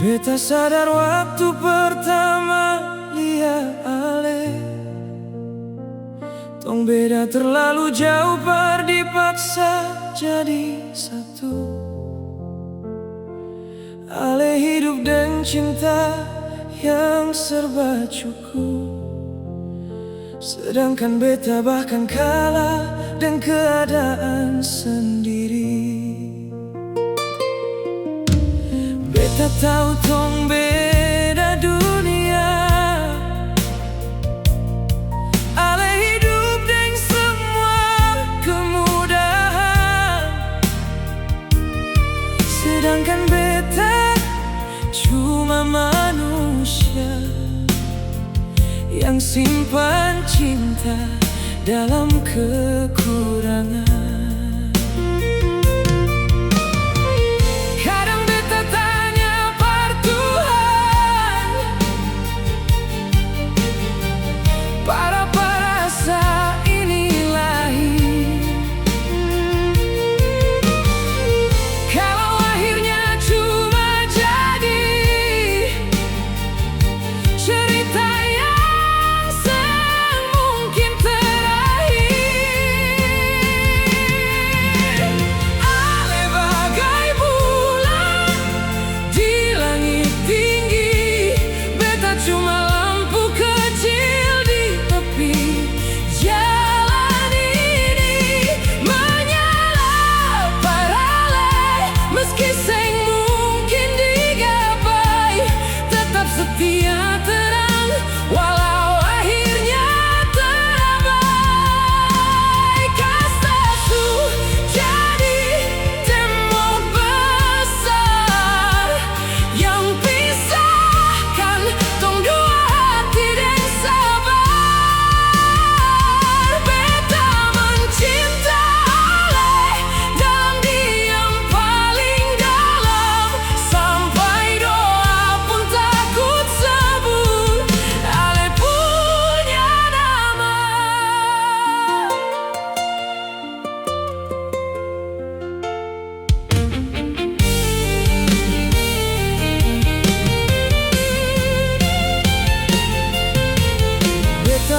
Beta sadar waktu pertama lihat Ale, tong beda terlalu jauh, par dipaksa jadi satu. Ale hidup dan cinta yang serba cukup, sedangkan beta bahkan kalah dan keadaan sendiri. Beta tahu tong beda dunia. Ale hidup dengan semua kemudahan, sedangkan beta cuma manusia yang simpan cinta dalam kekurangan.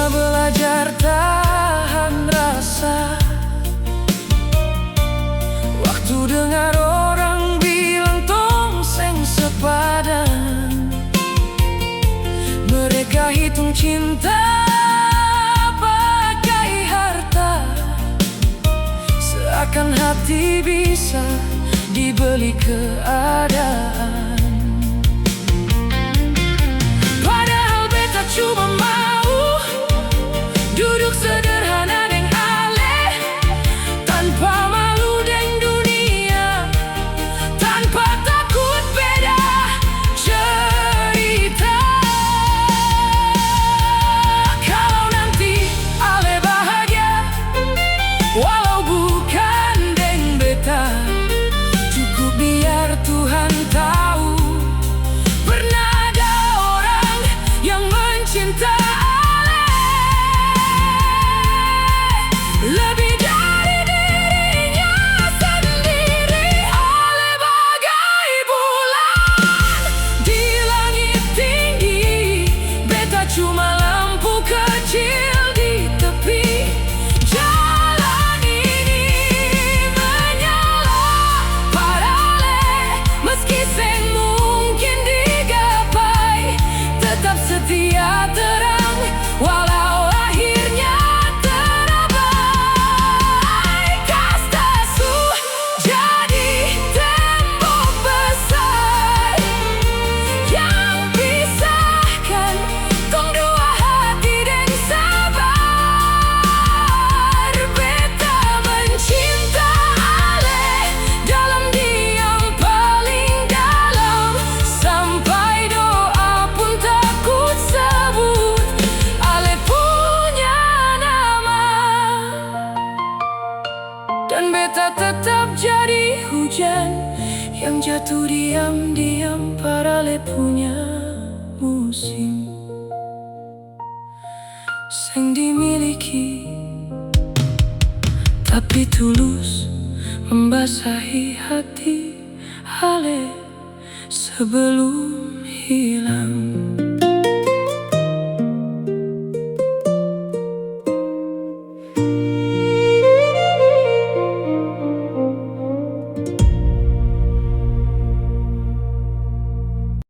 Belajar tahan rasa, waktu dengar orang bilang tong seng sepadan. Mereka hitung cinta pakai harta, seakan hati bisa dibeli keadaan. Padahal beta cuma mau duduk sederhana deng Ale, tanpa malu deng dunia, tanpa takut beda cerita. Kalau nanti Ale bahagia, walau bukan deng beta, cukup biar Tuhan Dan beta tetap jadi hujan yang jatuh diam-diam paralel punya musim. Seng dimiliki tapi tulus membasahi hati hale sebelum hilang.